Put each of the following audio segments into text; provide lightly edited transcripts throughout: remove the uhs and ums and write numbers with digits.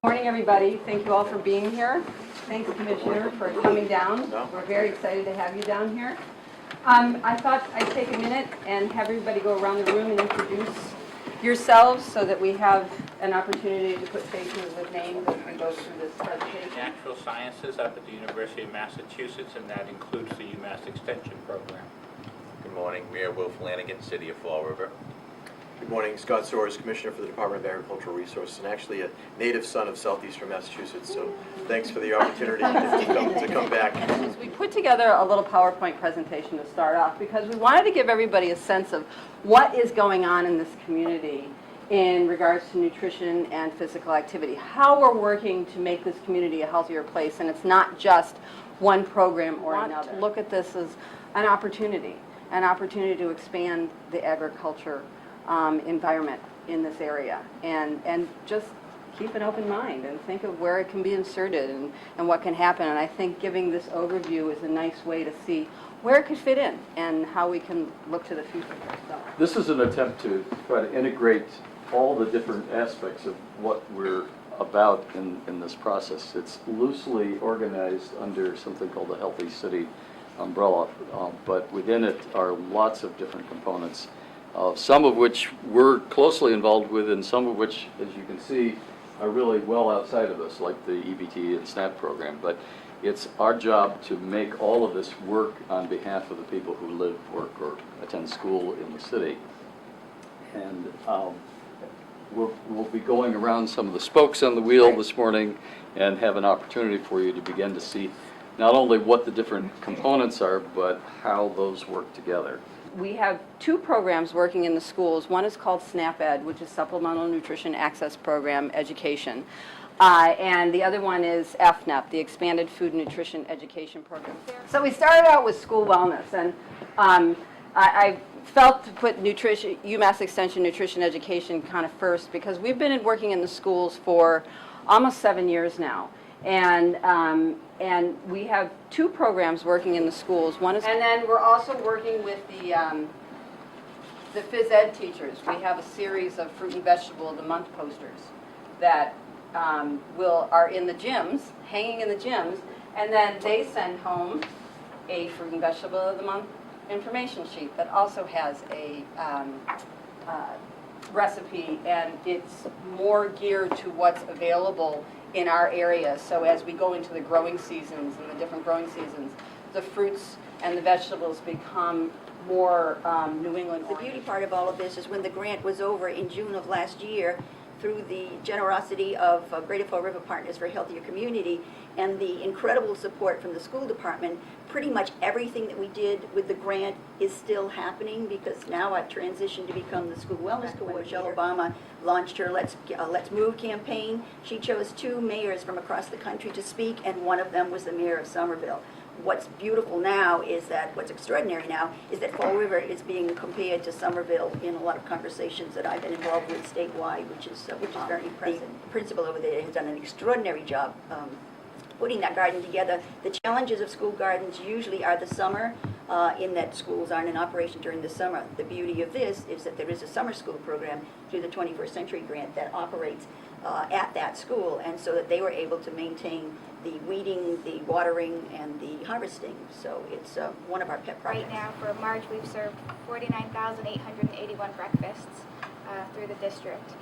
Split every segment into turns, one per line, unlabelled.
Morning, everybody. Thank you all for being here. Thanks, Commissioner, for coming down. We're very excited to have you down here. I thought I'd take a minute and have everybody go around the room and introduce yourselves so that we have an opportunity to put faces with names as we go through this presentation.
Natural Sciences up at the University of Massachusetts, and that includes the UMass Extension program.
Good morning, Mayor Will Flanagan, City of Fall River.
Good morning, Scott Soares, Commissioner for the Department of Agricultural Resources, and actually a native son of southeastern Massachusetts, so thanks for the opportunity to come back.
We put together a little PowerPoint presentation to start off because we wanted to give everybody a sense of what is going on in this community in regards to nutrition and physical activity, how we're working to make this community a healthier place, and it's not just one program or another. Look at this as an opportunity to expand the agriculture environment in this area, and just keep an open mind and think of where it can be inserted and what can happen. And I think giving this overview is a nice way to see where it could fit in and how we can look to the future. So.
This is an attempt to try to integrate all the different aspects of what we're about in this process. It's loosely organized under something called the Healthy City umbrella, but within it are lots of different components, some of which we're closely involved with, and some of which, as you can see, are really well outside of us, like the EBT and SNAP program. But it's our job to make all of this work on behalf of the people who live, work, or attend school in the city. And we'll be going around some of the spokes on the wheel this morning and have an opportunity for you to begin to see not only what the different components are, but how those work together.
We have two programs working in the schools. One is called SNAP-Ed, which is Supplemental Nutrition Access Program Education. And the other one is FNEP, the Expanded Food and Nutrition Education Program. So we started out with school wellness, and I felt to put UMass Extension Nutrition Education kind of first, because we've been working in the schools for almost 7 years now. And we have two programs working in the schools. One is, and then we're also working with the phys ed teachers. We have a series of fruit and vegetable of the month posters that are in the gyms, hanging in the gyms, and then they send home a fruit and vegetable of the month information sheet that also has a recipe, and it's more geared to what's available in our area. So as we go into the growing seasons and the different growing seasons, the fruits and the vegetables become more New England.
The beauty part of all of this is when the grant was over in June of last year, through the generosity of Greater Fall River Partners for a Healthier Community and the incredible support from the school department, pretty much everything that we did with the grant is still happening, because now I've transitioned to become the school wellness coordinator. Michelle Obama launched her Let's Move campaign. She chose 2 mayors from across the country to speak, and one of them was the mayor of Somerville. What's beautiful now is that, what's extraordinary now, is that Fall River is being compared to Somerville in a lot of conversations that I've been involved with statewide, which is very impressive. The principal over there has done an extraordinary job putting that garden together. The challenges of school gardens usually are the summer, in that schools aren't in operation during the summer. The beauty of this is that there is a summer school program through the 21st Century Grant that operates at that school, and so that they were able to maintain the weeding, the watering, and the harvesting. So it's one of our pet projects.
Right now, for March, we've served 49,881 breakfasts through the district.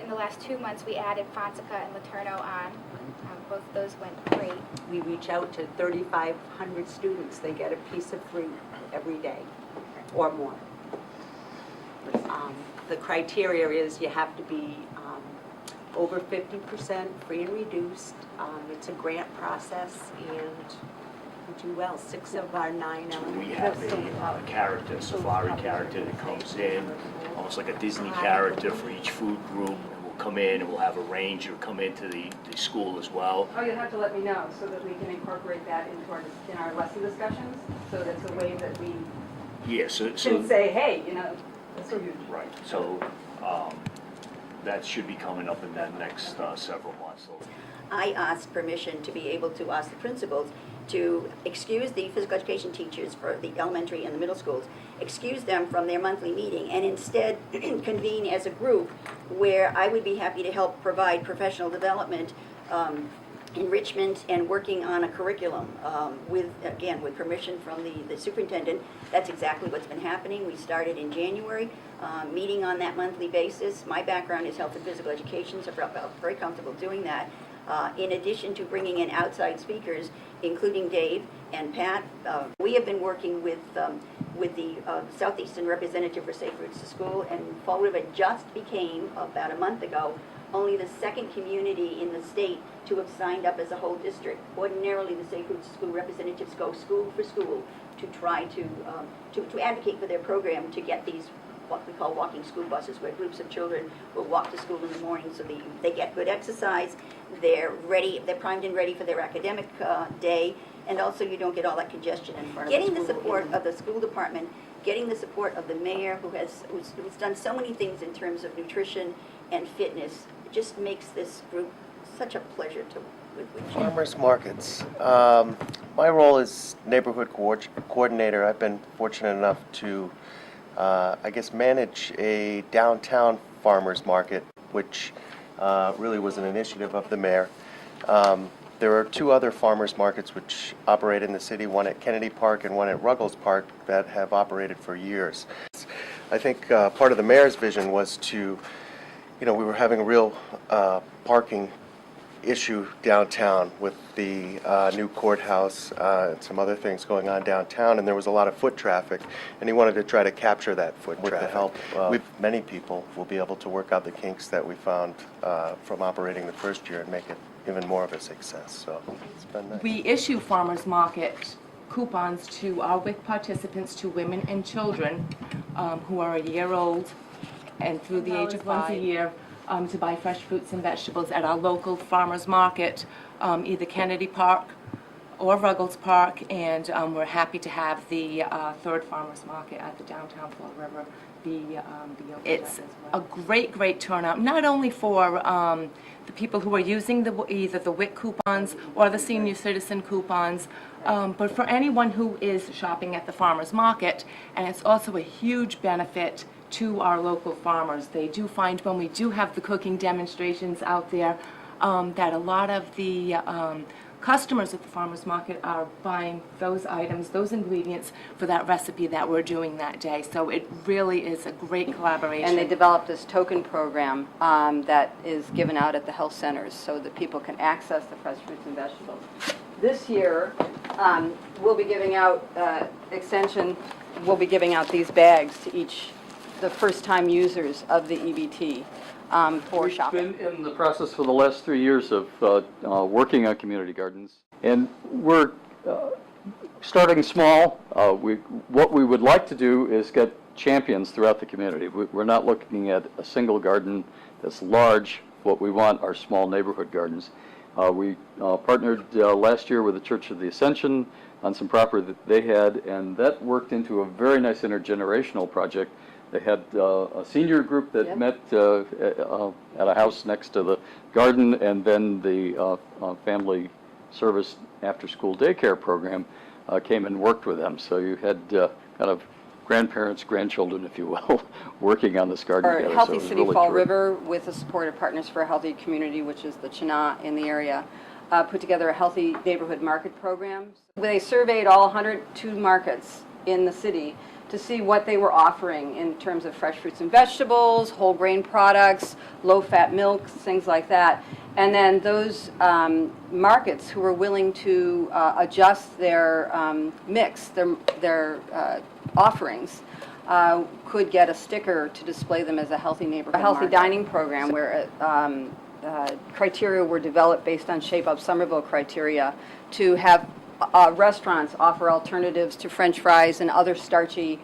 In the last 2 months, we added Fonseca and Laterno on. Both of those went great.
We reach out to 3,500 students. They get a piece of fruit every day or more. The criteria is you have to be over 50% free and reduced. It's a grant process, and we do well. 6 of our 9
We have a character, safari character that comes in, almost like a Disney character for each food group, and we'll come in and we'll have a ranger come into the school as well.
Oh, you'll have to let me know so that we can incorporate that into our lesson discussions, so that's a way that we can say, hey, that's what you do.
Right, so that should be coming up in the next several months.
I asked permission to be able to ask the principals to excuse the physical education teachers for the elementary and the middle schools, excuse them from their monthly meeting, and instead convene as a group where I would be happy to help provide professional development, enrichment, and working on a curriculum with permission from the superintendent. That's exactly what's been happening. We started in January, meeting on that monthly basis. My background is health and physical education, so I felt very comfortable doing that. In addition to bringing in outside speakers, including Dave and Pat, we have been working with the Southeastern representative for Safe Routes to School, and Fall River just became, about a month ago, only the second community in the state to have signed up as a whole district. Ordinarily, the Safe Routes to School representatives go school for school to try to advocate for their program to get these what we call walking school buses, where groups of children will walk to school in the morning so they get good exercise, they're ready, they're primed and ready for their academic day, and also you don't get all that congestion in front of the school. Getting the support of the school department, getting the support of the mayor, who's done so many things in terms of nutrition and fitness, just makes this group such a pleasure to with.
Farmers markets. My role is neighborhood coordinator. I've been fortunate enough to manage a downtown farmers market, which really was an initiative of the mayor. There are two other farmers markets which operate in the city, one at Kennedy Park and one at Ruggles Park, that have operated for years. I think part of the mayor's vision was to, we were having a real parking issue downtown with the new courthouse and some other things going on downtown, and there was a lot of foot traffic, and he wanted to try to capture that foot traffic. With the help of many people, we'll be able to work out the kinks that we found from operating the first year and make it even more of a success. So it's been nice.
We issue farmers market coupons to our WIC participants, to women and children who are a year old and through the age of once a year, to buy fresh fruits and vegetables at our local farmers market, either Kennedy Park or Ruggles Park, and we're happy to have the third farmers market at the downtown Fall River be open. It's a great turnout, not only for the people who are using either the WIC coupons or the senior citizen coupons, but for anyone who is shopping at the farmers market, and it's also a huge benefit to our local farmers. They do find when we do have the cooking demonstrations out there that a lot of the customers at the farmers market are buying those items, those ingredients for that recipe that we're doing that day. So it really is a great collaboration.
And they developed this token program that is given out at the health centers so that people can access the fresh fruits and vegetables. This year, we'll be giving out we'll be giving out these bags to the first-time users of the EBT for shopping.
We've been in the process for the last 3 years of working on community gardens, and we're starting small. What we would like to do is get champions throughout the community. We're not looking at a single garden that's large. What we want are small neighborhood gardens. We partnered last year with the Church of the Ascension on some property that they had, and that worked into a very nice intergenerational project. They had a senior group that met at a house next to the garden, and then the family service after-school daycare program came and worked with them. So you had kind of grandparents, grandchildren, if you will, working on this garden together.
Healthy
so
City
really
Fall
terrific.
River, with the support of Partners for a Healthy Community, which is the Chana in the area, put together a healthy neighborhood market program. They surveyed all 102 markets in the city to see what they were offering in terms of fresh fruits and vegetables, whole grain products, low-fat milks, things like that. And then those markets who were willing to adjust their mix, their offerings, could get a sticker to display them as a healthy neighborhood. A healthy dining program where criteria were developed based on Shape Up Somerville criteria to have restaurants offer alternatives to French fries and other starchy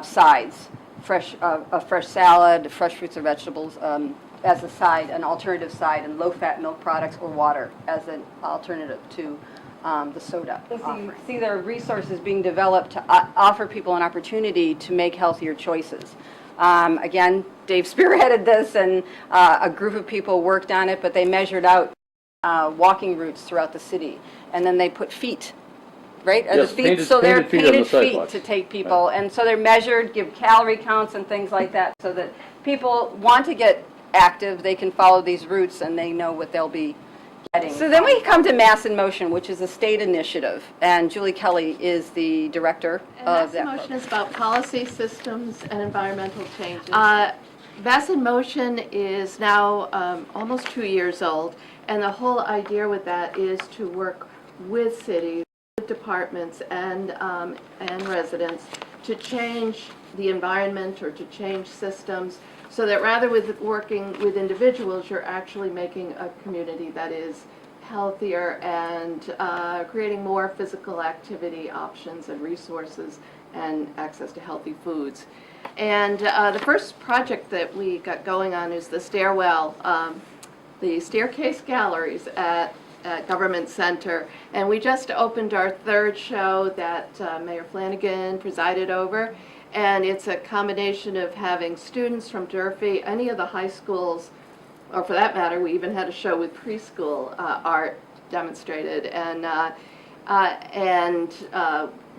sides, a fresh salad, fresh fruits or vegetables as a side, an alternative side, and low-fat milk products or water as an alternative to the soda. So you see there are resources being developed to offer people an opportunity to make healthier choices. Again, Dave spearheaded this, and a group of people worked on it, but they measured out walking routes throughout the city, and then they put feet, right? Are
Yes,
the feet,
painted-
so they're
painted feet on the
painted feet
sidewalks.
to take people, and so they're measured, give calorie counts and things like that, so that people want to get active, they can follow these routes and they know what they'll be getting. So then we come to Mass in Motion, which is a state initiative, and Julie Kelly is the director of that
Mass in Motion
program.
is about policy, systems, and environmental changes. Mass in Motion is now almost 2 years old, and the whole idea with that is to work with cities, with departments, and residents to change the environment or to change systems, so that rather with working with individuals, you're actually making a community that is healthier and creating more physical activity options and resources and access to healthy foods. And the first project that we got going on is the stairwell, the staircase galleries at Government Center. And we just opened our third show that Mayor Flanagan presided over. And it's a combination of having students from Durfee, any of the high schools, or for that matter, we even had a show with preschool art demonstrated. And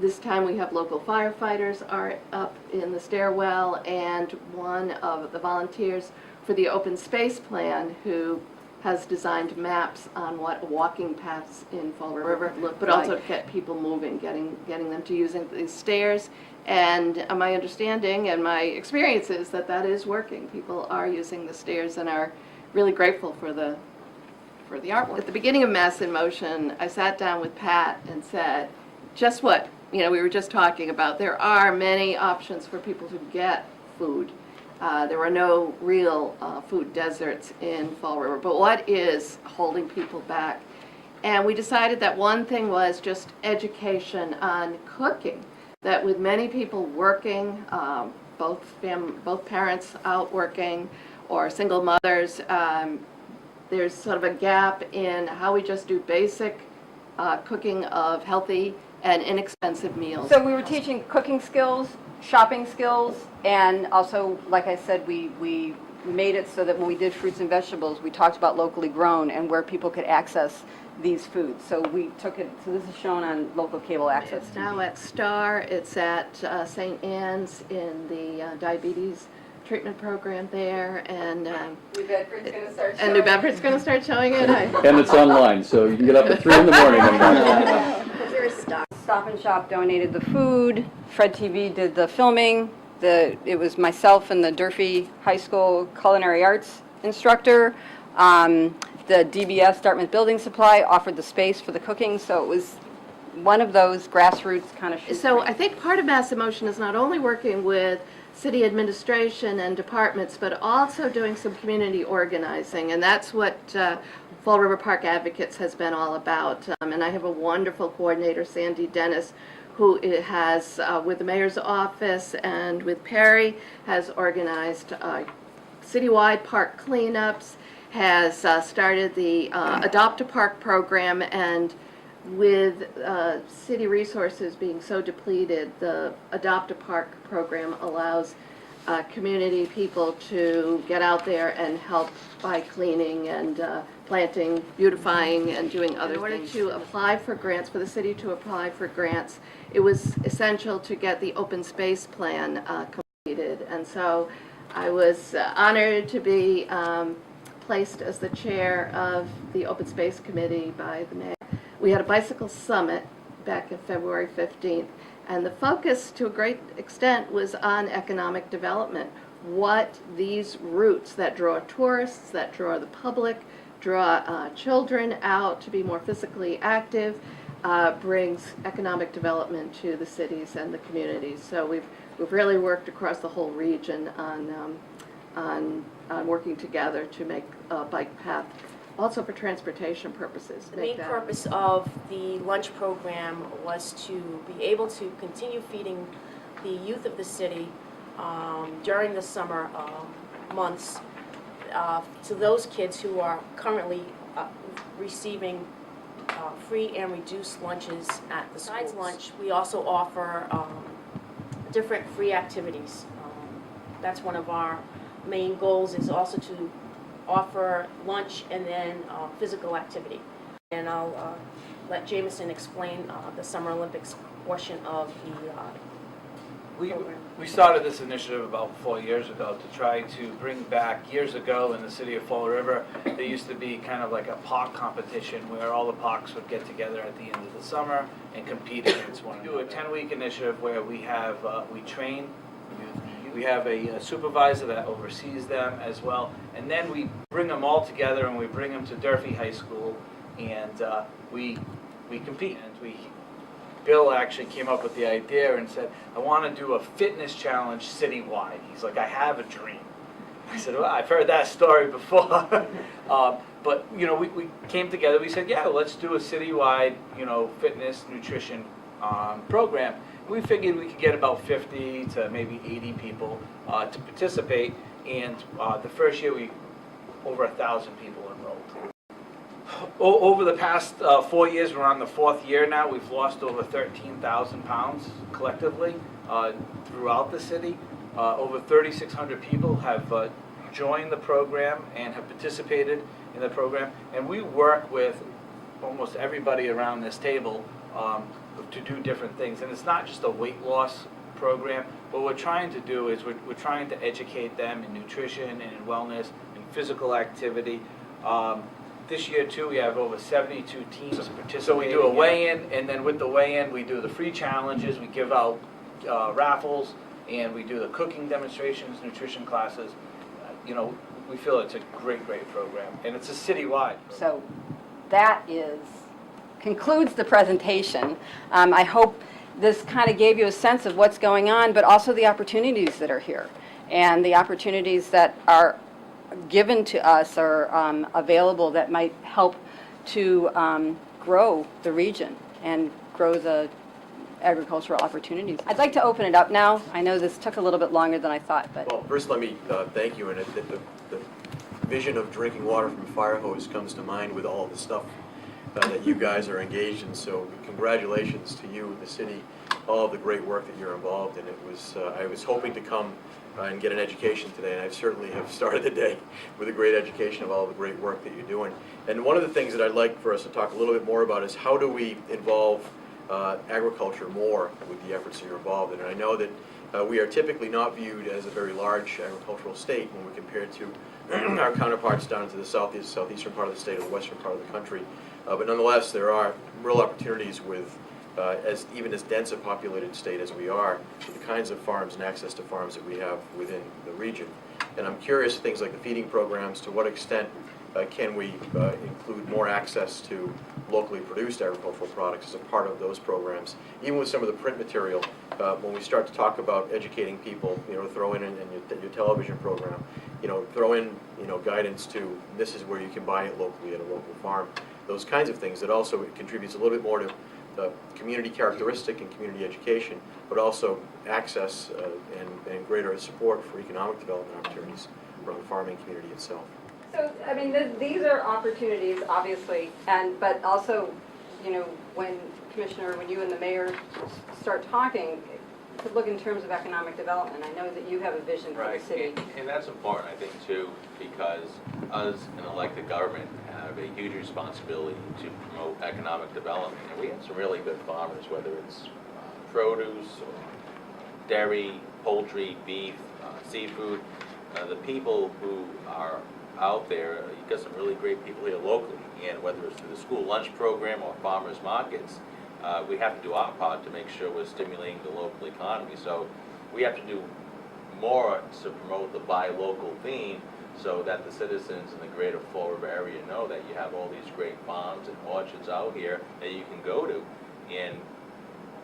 this time we have local firefighters art up in the stairwell, and one of the volunteers for the open space plan who has designed maps on what walking paths in Fall River look, but also to get people moving, getting them to using these stairs. And my understanding and my experience is that that is working. People are using the stairs and are really grateful for the artwork. At the beginning of Mass in Motion, I sat down with Pat and said, just what we were just talking about. There are many options for people to get food. There are no real food deserts in Fall River, but what is holding people back? And we decided that one thing was just education on cooking, that with many people working, both parents out working or single mothers, there's sort of a gap in how we just do basic cooking of healthy and inexpensive meals.
So we were teaching cooking skills, shopping skills, and also, like I said, we made it so that when we did fruits and vegetables, we talked about locally grown and where people could access these foods. So we took it, so this is shown on local cable access
It's
TV.
now at Star, it's at St. Anne's in the diabetes treatment program there, and
New Bedford's going to start
and New Bedford's going to start showing it.
And it's online, so you can get up at 3 in the morning and watch it.
There is Star.
Stop and Shop donated the food. Fred TV did the filming. It was myself and the Durfee High School culinary arts instructor. The DBS, Dartmouth Building Supply, offered the space for the cooking, so it was one of those grassroots kind of.
So I think part of Mass in Motion is not only working with city administration and departments, but also doing some community organizing, and that's what Fall River Park Advocates has been all about. And I have a wonderful coordinator, Sandy Dennis, who has, with the mayor's office and with Perry, has organized citywide park cleanups, has started the Adopt a Park program, and with city resources being so depleted, the Adopt a Park program allows community people to get out there and help by cleaning and planting, beautifying, and doing other things. In order to apply for grants, for the city to apply for grants, it was essential to get the open space plan completed. And so I was honored to be placed as the chair of the Open Space Committee by the mayor. We had a bicycle summit back on February 15th, and the focus to a great extent was on economic development. What these routes that draw tourists, that draw the public, draw children out to be more physically active, brings economic development to the cities and the communities. So we've really worked across the whole region on working together to make a bike path, also for transportation purposes.
The main purpose of the lunch program was to be able to continue feeding the youth of the city during the summer months to those kids who are currently receiving free and reduced lunches at the schools. Besides lunch, we also offer different free activities. That's one of our main goals, is also to offer lunch and then physical activity. And I'll let Jameson explain the Summer Olympics portion of the
We started this initiative about 4 years ago to try to bring back, years ago in the city of Fall River, there used to be kind of like a park competition where all the parks would get together at the end of the summer and compete against one another. We do a 10-week initiative where we have, we train, we have a supervisor that oversees them as well, and then we bring them all together and we bring them to Durfee High School, and we compete. And Bill actually came up with the idea and said, I want to do a fitness challenge citywide. He's like, I have a dream. I said, well, I've heard that story before. But, you know, we came together, we said, yeah, let's do a citywide, you know, fitness, nutrition program. We figured we could get about 50 to maybe 80 people to participate, and the first year over 1,000 people enrolled. Over the past 4 years, we're on the 4th year now, we've lost over 13,000 pounds collectively throughout the city. Over 3,600 people have joined the program and have participated in the program. And we work with almost everybody around this table to do different things. And it's not just a weight loss program. What we're trying to do is we're trying to educate them in nutrition and in wellness and physical activity. This year, too, we have over 72 teams participating. So we do a weigh-in, and then with the weigh-in, we do the free challenges, we give out raffles, and we do the cooking demonstrations, nutrition classes. You know, we feel it's a great, great program, and it's a citywide program.
So that concludes the presentation. I hope this kind of gave you a sense of what's going on, but also the opportunities that are here, and the opportunities that are given to us or available that might help to grow the region and grow the agricultural opportunities. I'd like to open it up now. I know this took a little bit longer than I thought, but...
Well, first let me thank you, and the vision of drinking water from a fire hose comes to mind with all the stuff that you guys are engaged in, so congratulations to you, the city, all of the great work that you're involved in. It was, I was hoping to come and get an education today, and I certainly have started the day with a great education of all the great work that you're doing. And one of the things that I'd like for us to talk a little bit more about is how do we involve agriculture more with the efforts that you're involved in. And I know that we are typically not viewed as a very large agricultural state when we compare to our counterparts down into the southeastern part of the state or the western part of the country. But nonetheless, there are real opportunities with even as dense a populated state as we are, with the kinds of farms and access to farms that we have within the region. And I'm curious, things like the feeding programs, to what extent can we include more access to locally produced agricultural products as a part of those programs? Even with some of the print material, when we start to talk about educating people, you know, throw in your television program, you know, throw in, you know, guidance to this is where you can buy it locally at a local farm. Those kinds of things that also contributes a little bit more to community characteristic and community education, but also access and greater support for economic development opportunities around the farming community itself.
So, I mean, these are opportunities, obviously, but also, you know, when you and the mayor start talking, to look in terms of economic development. I know that you have a vision for the city.
And that's important, I think, too, because us in elected government have a huge responsibility to promote economic development. And we have some really good farmers, whether it's produce, or dairy, poultry, beef, seafood. The people who are out there, you've got some really great people here locally. And whether it's through the school lunch program or farmers markets, we have to do our part to make sure we're stimulating the local economy. So we have to do more to promote the buy local theme so that the citizens in the greater Fall River area know that you have all these great farms and orchards out here that you can go to and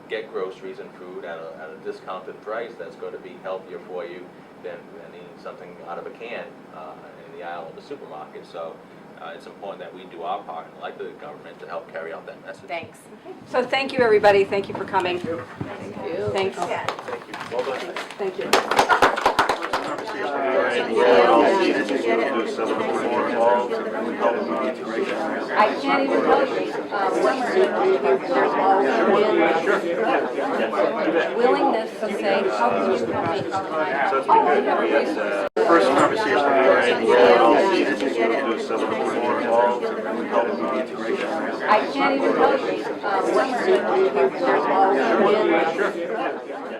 get groceries and food at a discounted price that's going to be healthier for you than eating something out of a can in the aisle of the supermarket. So it's important that we do our part, and like the government, to help carry out that message.
Thanks. So thank you, everybody. Thank you for coming.
Thank you.
Thank you. Thanks.
Thank you. Well done.
Thank you. I can't even tell you. Willingness to say, how can you help me? How can I help you?
first conversation we had.
I can't even tell you.